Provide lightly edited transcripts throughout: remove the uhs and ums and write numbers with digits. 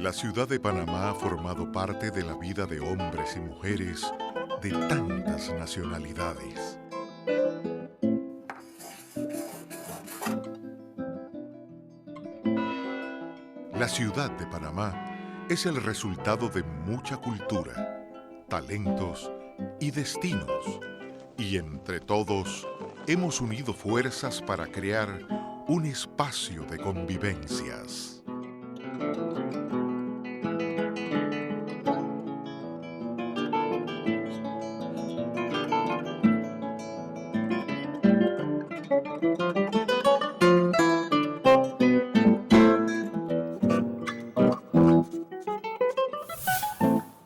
La ciudad de Panamá ha formado parte de la vida de hombres y mujeres de tantas nacionalidades. La ciudad de Panamá es el resultado de mucha cultura, talentos y destinos. Y entre todos hemos unido fuerzas para crear un espacio de convivencias.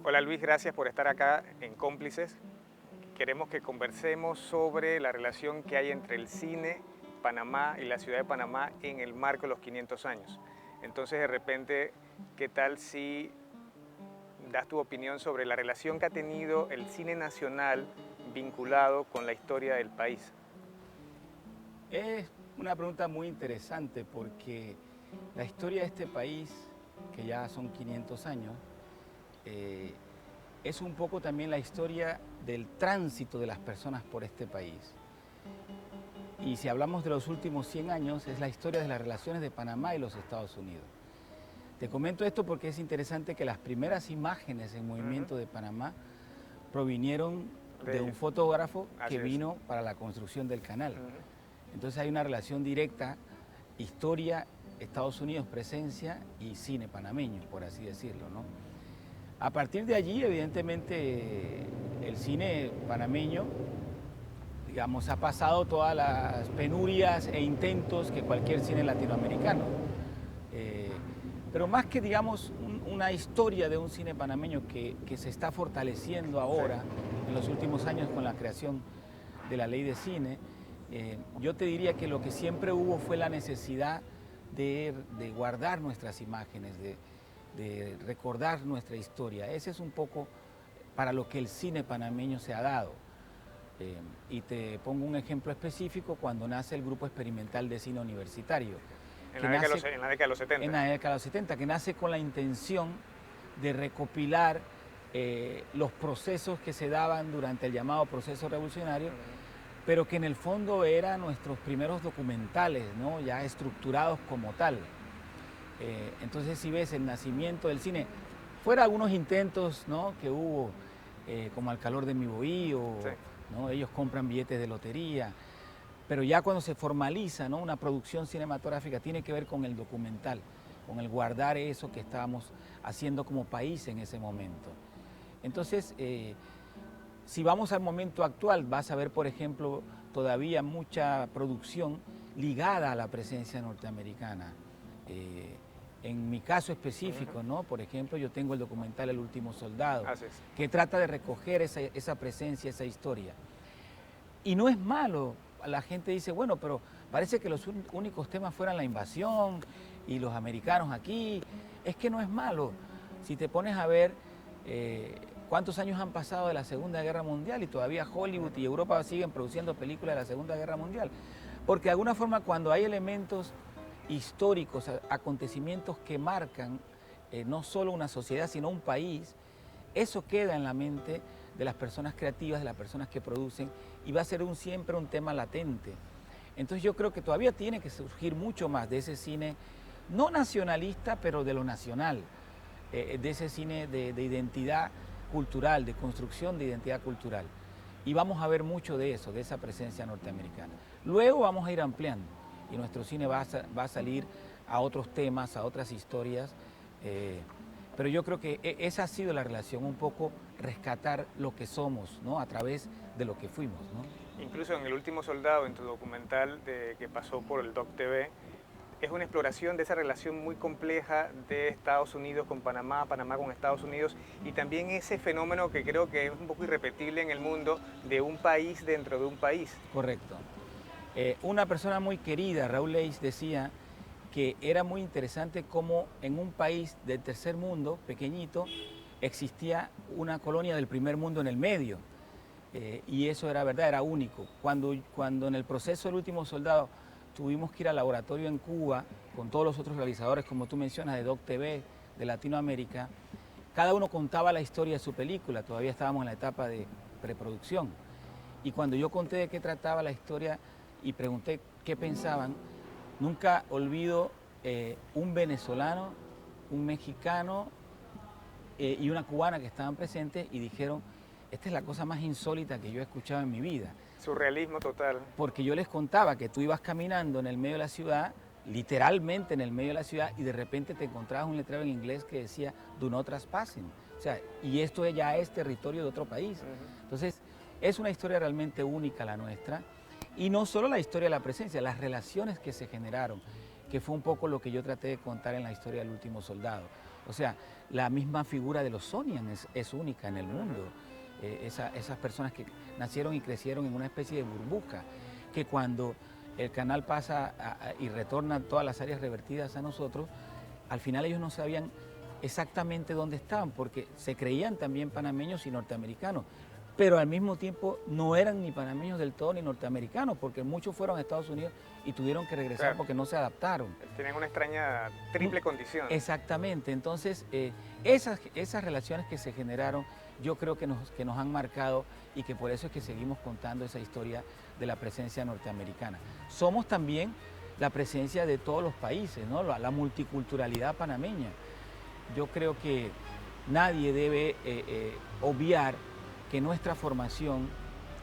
Hola Luis, gracias por estar acá en Cómplices. Queremos que conversemos sobre la relación que hay entre el cine, Panamá y la ciudad de Panamá en el marco de los 500 años. Entonces, de repente, ¿qué tal si das tu opinión sobre la relación que ha tenido el cine nacional vinculado con la historia del país? Es una pregunta muy interesante porque la historia de este país, que ya son 500 años, es un poco también la historia del tránsito de las personas por este país. Y si hablamos de los últimos 100 años, es la historia de las relaciones de Panamá y los Estados Unidos. Te comento esto porque es interesante que las primeras imágenes en movimiento de Panamá provinieron de un fotógrafo que vino para la construcción del canal. Entonces hay una relación directa, historia, Estados Unidos, presencia y cine panameño, por así decirlo, ¿no? A partir de allí, evidentemente, el cine panameño, digamos, ha pasado todas las penurias e intentos que cualquier cine latinoamericano. Pero más que, digamos, una historia de un cine panameño que se está fortaleciendo ahora, en los últimos años con la creación de la ley de cine, yo te diría que lo que siempre hubo fue la necesidad de guardar nuestras imágenes, de recordar nuestra historia. Ese es un poco para lo que el cine panameño se ha dado. Y te pongo un ejemplo específico cuando nace el Grupo Experimental de Cine Universitario. En la década de los 70. En la década de los 70, que nace con la intención de recopilar los procesos que se daban durante el llamado proceso revolucionario, pero que en el fondo eran nuestros primeros documentales, ¿no? Ya estructurados como tal. Entonces, si ves el nacimiento del cine, fuera algunos intentos, ¿no?, que hubo, como Al calor de mi bohío, ¿no? Ellos compran billetes de lotería, pero ya cuando se formaliza, ¿no?, una producción cinematográfica tiene que ver con el documental, con el guardar eso que estábamos haciendo como país en ese momento. Entonces, si vamos al momento actual, vas a ver, por ejemplo, todavía mucha producción ligada a la presencia norteamericana. En mi caso específico, ¿no? Por ejemplo, yo tengo el documental El último soldado, que trata de recoger esa presencia, esa historia. Y no es malo. La gente dice, bueno, pero parece que los únicos temas fueran la invasión y los americanos aquí. Es que no es malo. Si te pones a ver cuántos años han pasado de la Segunda Guerra Mundial y todavía Hollywood y Europa siguen produciendo películas de la Segunda Guerra Mundial. Porque de alguna forma cuando hay elementos históricos, acontecimientos que marcan no solo una sociedad, sino un país, eso queda en la mente de las personas creativas, de las personas que producen, y va a ser siempre un tema latente. Entonces yo creo que todavía tiene que surgir mucho más de ese cine, no nacionalista, pero de lo nacional, de ese cine de identidad cultural, de construcción de identidad cultural. Y vamos a ver mucho de eso, de esa presencia norteamericana. Luego vamos a ir ampliando. Y nuestro cine va a salir a otros temas, a otras historias, pero yo creo que esa ha sido la relación, un poco rescatar lo que somos, ¿no?, a través de lo que fuimos, ¿no? Incluso en El último soldado, en tu documental que pasó por el Doc TV, es una exploración de esa relación muy compleja de Estados Unidos con Panamá, Panamá con Estados Unidos, y también ese fenómeno que creo que es un poco irrepetible en el mundo, de un país dentro de un país. Correcto. Una persona muy querida, Raúl Leis, decía que era muy interesante cómo en un país del tercer mundo, pequeñito, existía una colonia del primer mundo en el medio. Y eso era verdad, era único. Cuando en el proceso del último soldado tuvimos que ir al laboratorio en Cuba, con todos los otros realizadores, como tú mencionas, de Doc TV, de Latinoamérica, cada uno contaba la historia de su película, todavía estábamos en la etapa de preproducción. Y cuando yo conté de qué trataba la historia y pregunté qué pensaban, nunca olvido un venezolano, un mexicano y una cubana que estaban presentes y dijeron, esta es la cosa más insólita que yo he escuchado en mi vida. Surrealismo total. Porque yo les contaba que tú ibas caminando en el medio de la ciudad, literalmente en el medio de la ciudad, y de repente te encontrabas un letrero en inglés que decía, do not trespassing. O sea, y esto ya es territorio de otro país. Entonces, es una historia realmente única la nuestra. Y no solo la historia de la presencia, las relaciones que se generaron, que fue un poco lo que yo traté de contar en la historia del último soldado. O sea, la misma figura de los Sonian es única en el mundo. Esas personas que nacieron y crecieron en una especie de burbuja, que cuando el canal pasa y retorna todas las áreas revertidas a nosotros, al final ellos no sabían exactamente dónde estaban, porque se creían también panameños y norteamericanos, pero al mismo tiempo no eran ni panameños del todo ni norteamericanos, porque muchos fueron a Estados Unidos y tuvieron que regresar, claro, porque no se adaptaron. Tienen una extraña triple condición. Exactamente, entonces esas relaciones que se generaron, yo creo que nos han marcado y que por eso es que seguimos contando esa historia de la presencia norteamericana. Somos también la presencia de todos los países, ¿no? La multiculturalidad panameña. Yo creo que nadie debe obviar que nuestra formación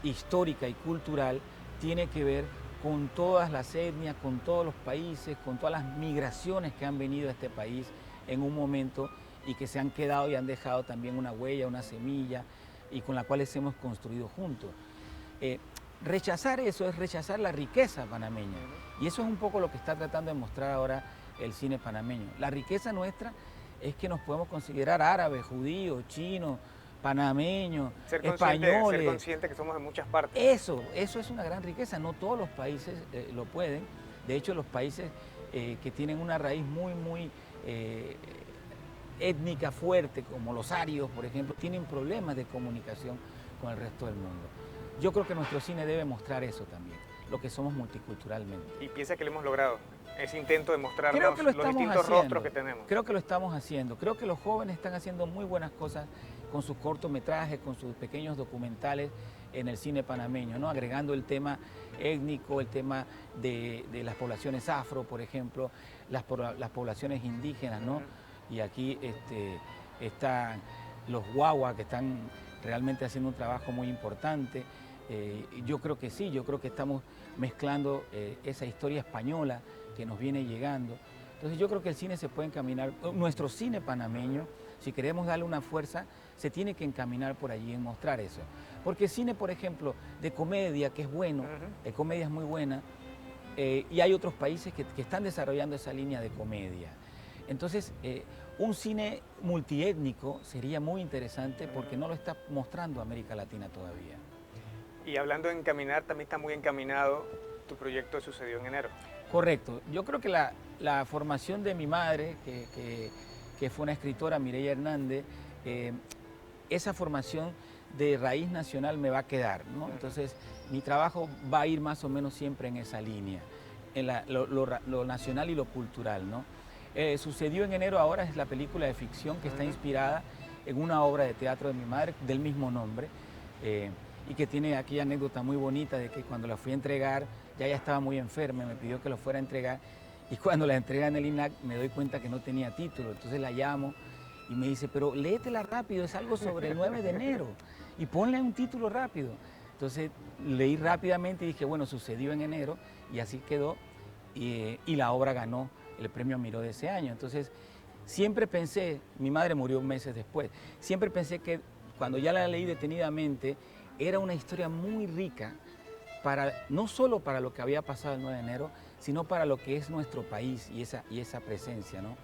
histórica y cultural tiene que ver con todas las etnias, con todos los países, con todas las migraciones que han venido a este país en un momento y que se han quedado y han dejado también una huella, una semilla, y con la cual hemos construido juntos. Rechazar eso es rechazar la riqueza panameña, y eso es un poco lo que está tratando de mostrar ahora el cine panameño. La riqueza nuestra es que nos podemos considerar árabes, judíos, chinos, panameños, españoles. Ser consciente que somos de muchas partes. Eso es una gran riqueza, no todos los países lo pueden. De hecho, los países que tienen una raíz muy étnica fuerte, como los arios, por ejemplo, tienen problemas de comunicación con el resto del mundo. Yo creo que nuestro cine debe mostrar eso también, lo que somos multiculturalmente. ¿Y piensa que lo hemos logrado? Ese intento de mostrarnos los distintos rostros que tenemos. Creo que lo estamos haciendo. Creo que los jóvenes están haciendo muy buenas cosas con sus cortometrajes, con sus pequeños documentales en el cine panameño, ¿no? Agregando el tema étnico, el tema de las poblaciones afro, por ejemplo, las poblaciones indígenas, ¿no? Y aquí están los guagua, que están realmente haciendo un trabajo muy importante. Yo creo que sí, yo creo que estamos mezclando esa historia española que nos viene llegando. Entonces yo creo que el cine se puede encaminar, nuestro cine panameño, si queremos darle una fuerza, se tiene que encaminar por allí en mostrar eso. Porque cine, por ejemplo, de comedia, que es bueno, de comedia es muy buena, y hay otros países que están desarrollando esa línea de comedia. Entonces, un cine multiétnico sería muy interesante porque no lo está mostrando América Latina todavía. Y hablando de encaminar, también está muy encaminado tu proyecto Sucedió en Enero. Correcto. Yo creo que la formación de mi madre, que fue una escritora, Mireya Hernández, esa formación de raíz nacional me va a quedar, ¿no? Entonces, mi trabajo va a ir más o menos siempre en esa línea, en lo nacional y lo cultural, ¿no? Sucedió en Enero ahora es la película de ficción que está inspirada en una obra de teatro de mi madre del mismo nombre, y que tiene aquella anécdota muy bonita de que cuando la fui a entregar, ya ella estaba muy enferma, me pidió que lo fuera a entregar, y cuando la entrega en el INAC me doy cuenta que no tenía título, entonces la llamo y me dice, pero léetela rápido, es algo sobre el 9 de enero, y ponle un título rápido. Entonces leí rápidamente y dije, bueno, Sucedió en Enero, y así quedó, y la obra ganó el premio Miró de ese año. Entonces siempre pensé, mi madre murió meses después, siempre pensé que cuando ya la leí detenidamente, era una historia muy rica, no solo para lo que había pasado el 9 de enero, sino para lo que es nuestro país y esa presencia, ¿no?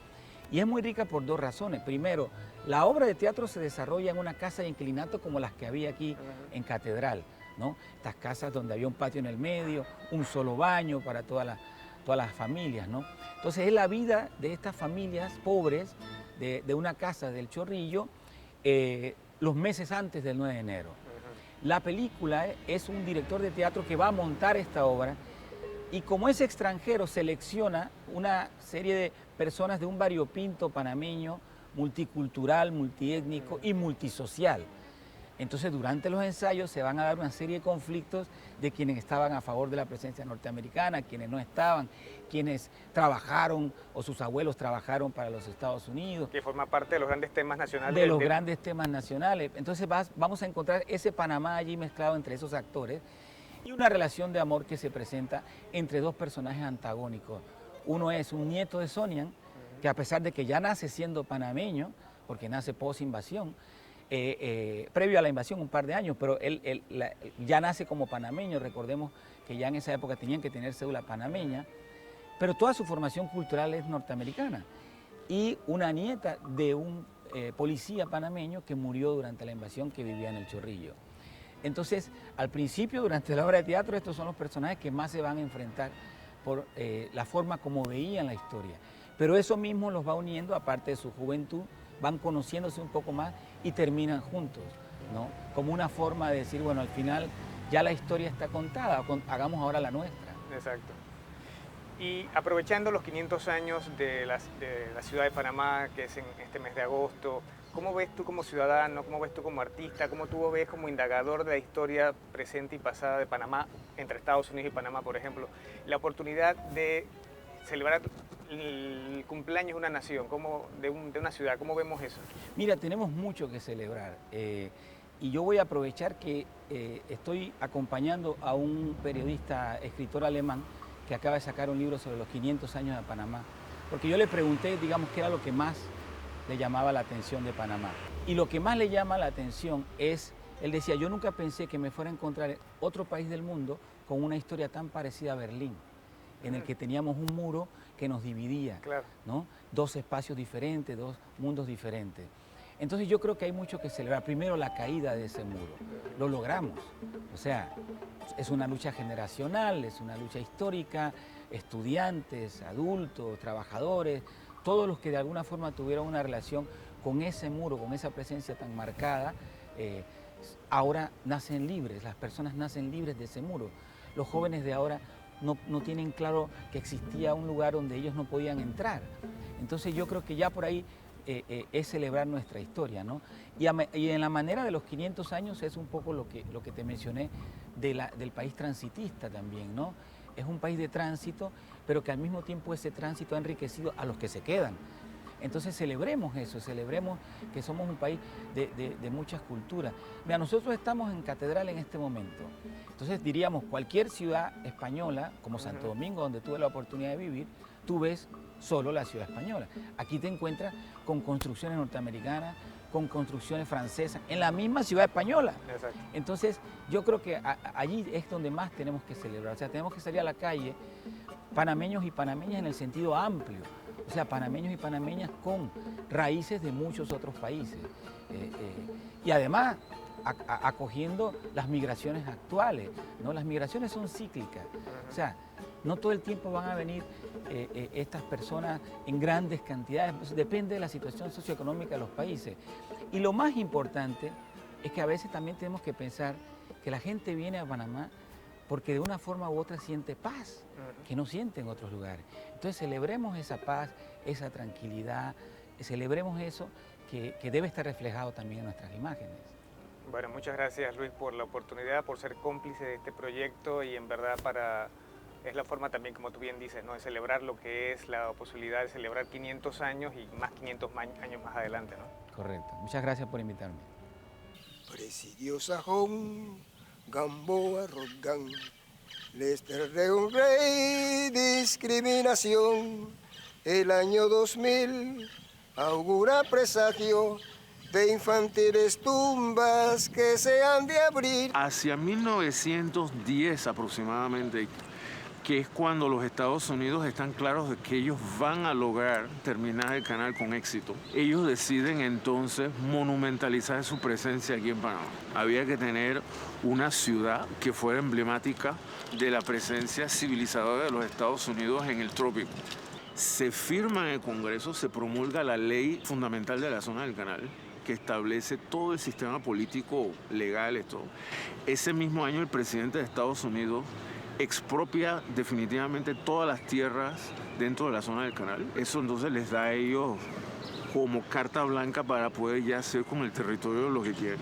Y es muy rica por dos razones. Primero, la obra de teatro se desarrolla en una casa de inclinato como las que había aquí en Catedral, ¿no? Estas casas donde había un patio en el medio, un solo baño para todas las familias, ¿no? Entonces es la vida de estas familias pobres de una casa del Chorrillo los meses antes del 9 de enero. La película es un director de teatro que va a montar esta obra y como es extranjero selecciona una serie de personas de un variopinto panameño multicultural, multiétnico y multisocial. Entonces, durante los ensayos se van a dar una serie de conflictos de quienes estaban a favor de la presencia norteamericana, quienes no estaban, quienes trabajaron o sus abuelos trabajaron para los Estados Unidos. Que forma parte de los grandes temas nacionales. De los grandes temas nacionales. Entonces vamos a encontrar ese Panamá allí mezclado entre esos actores y una relación de amor que se presenta entre dos personajes antagónicos. Uno es un nieto de Sonian, que a pesar de que ya nace siendo panameño, porque nace post-invasión, previo a la invasión un par de años, pero él ya nace como panameño. Recordemos que ya en esa época tenían que tener cédula panameña, pero toda su formación cultural es norteamericana. Y una nieta de un policía panameño que murió durante la invasión, que vivía en El Chorrillo. Entonces, al principio, durante la obra de teatro, estos son los personajes que más se van a enfrentar por la forma como veían la historia. Pero eso mismo los va uniendo, aparte de su juventud, van conociéndose un poco más y terminan juntos, ¿no? Como una forma de decir, bueno, al final ya la historia está contada, hagamos ahora la nuestra. Exacto. Y aprovechando los 500 años de la ciudad de Panamá, que es en este mes de agosto, ¿cómo ves tú como ciudadano, cómo ves tú como artista, cómo tú ves como indagador de la historia presente y pasada de Panamá, entre Estados Unidos y Panamá, por ejemplo, la oportunidad de celebrar el cumpleaños de una nación, de una ciudad? ¿Cómo vemos eso? Mira, tenemos mucho que celebrar y yo voy a aprovechar que estoy acompañando a un periodista, escritor alemán, que acaba de sacar un libro sobre los 500 años de Panamá, porque yo le pregunté, digamos, qué era lo que más le llamaba la atención de Panamá. Y lo que más le llama la atención es, él decía, yo nunca pensé que me fuera a encontrar otro país del mundo con una historia tan parecida a Berlín, en el que teníamos un muro que nos dividía, claro, ¿no? Dos espacios diferentes, dos mundos diferentes. Entonces yo creo que hay mucho que celebrar. Primero, la caída de ese muro. Lo logramos. O sea, es una lucha generacional, es una lucha histórica, estudiantes, adultos, trabajadores, todos los que de alguna forma tuvieron una relación con ese muro, con esa presencia tan marcada, ahora nacen libres, las personas nacen libres de ese muro. Los jóvenes de ahora no tienen claro que existía un lugar donde ellos no podían entrar. Entonces yo creo que ya por ahí es celebrar nuestra historia, ¿no? Y en la manera de los 500 años es un poco lo que te mencioné del país transitista también, ¿no? Es un país de tránsito, pero que al mismo tiempo ese tránsito ha enriquecido a los que se quedan. Entonces celebremos eso, celebremos que somos un país de muchas culturas. Mira, nosotros estamos en Catedral en este momento. Entonces diríamos, cualquier ciudad española, como Santo Domingo, donde tuve la oportunidad de vivir, tú ves solo la ciudad española. Aquí te encuentras con construcciones norteamericanas, con construcciones francesas, en la misma ciudad española. Exacto. Entonces yo creo que allí es donde más tenemos que celebrar. O sea, tenemos que salir a la calle, panameños y panameñas en el sentido amplio. O sea, panameños y panameñas con raíces de muchos otros países. Y además, acogiendo las migraciones actuales, ¿no? Las migraciones son cíclicas. O sea, no todo el tiempo van a venir estas personas en grandes cantidades. Depende de la situación socioeconómica de los países. Y lo más importante es que a veces también tenemos que pensar que la gente viene a Panamá porque de una forma u otra siente paz, que no siente en otros lugares. Entonces celebremos esa paz, esa tranquilidad, celebremos eso que debe estar reflejado también en nuestras imágenes. Bueno, muchas gracias Luis por la oportunidad, por ser cómplice de este proyecto y en verdad es la forma también, como tú bien dices, ¿no? De celebrar lo que es la posibilidad de celebrar 500 años y más 500 años más adelante, ¿no? Correcto. Muchas gracias por invitarme. Presidió Sajón, Gamboa, Rodgán, Lester de un rey, discriminación. El año 2000 augura presagio de infantiles tumbas que se han de abrir. Hacia 1910 aproximadamente, que es cuando los Estados Unidos están claros de que ellos van a lograr terminar el canal con éxito. Ellos deciden entonces monumentalizar su presencia aquí en Panamá. Había que tener una ciudad que fuera emblemática de la presencia civilizadora de los Estados Unidos en el trópico. Se firma en el Congreso, se promulga la ley fundamental de la zona del canal, que establece todo el sistema político legal, esto. Ese mismo año el presidente de Estados Unidos expropia definitivamente todas las tierras dentro de la zona del canal. Eso entonces les da a ellos como carta blanca para poder ya hacer con el territorio lo que quieren.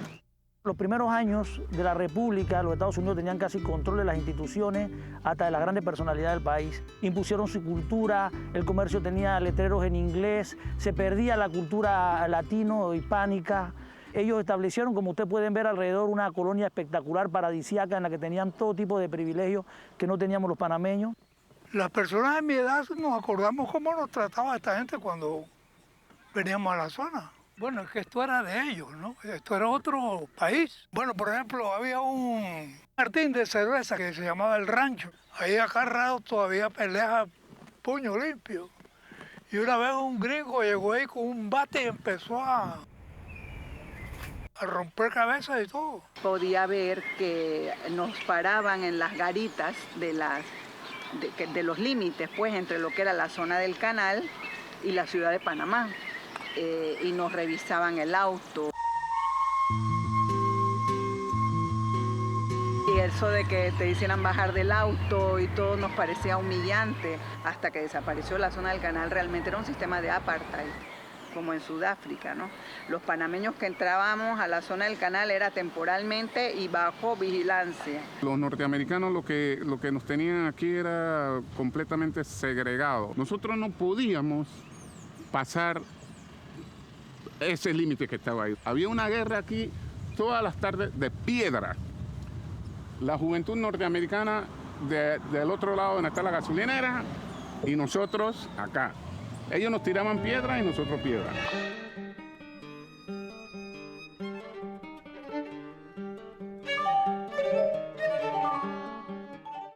Los primeros años de la República, los Estados Unidos tenían casi control de las instituciones, hasta de las grandes personalidades del país. Impusieron su cultura, el comercio tenía letreros en inglés, se perdía la cultura latino-hispánica. Ellos establecieron, como ustedes pueden ver alrededor, una colonia espectacular, paradisíaca, en la que tenían todo tipo de privilegios que no teníamos los panameños. Las personas de mi edad nos acordamos cómo nos trataba esta gente cuando veníamos a la zona. Bueno, es que esto era de ellos, ¿no? Esto era otro país. Bueno, por ejemplo, había un Martín de cerveza que se llamaba El Rancho. Ahí acá raro todavía pelea puño limpio. Y una vez un gringo llegó ahí con un bate y empezó a romper cabezas y todo. Podía ver que nos paraban en las garitas de los límites, pues, entre lo que era la zona del canal y la ciudad de Panamá. Y nos revisaban el auto. Y eso de que te hicieran bajar del auto y todo nos parecía humillante. Hasta que desapareció la zona del canal, realmente era un sistema de apartheid, como en Sudáfrica, ¿no? Los panameños que entrábamos a la zona del canal era temporalmente y bajo vigilancia. Los norteamericanos lo que nos tenían aquí era completamente segregado. Nosotros no podíamos pasar ese límite que estaba ahí. Había una guerra aquí todas las tardes de piedra. La juventud norteamericana del otro lado donde está la gasolinera y nosotros acá. Ellos nos tiraban piedra y nosotros piedra.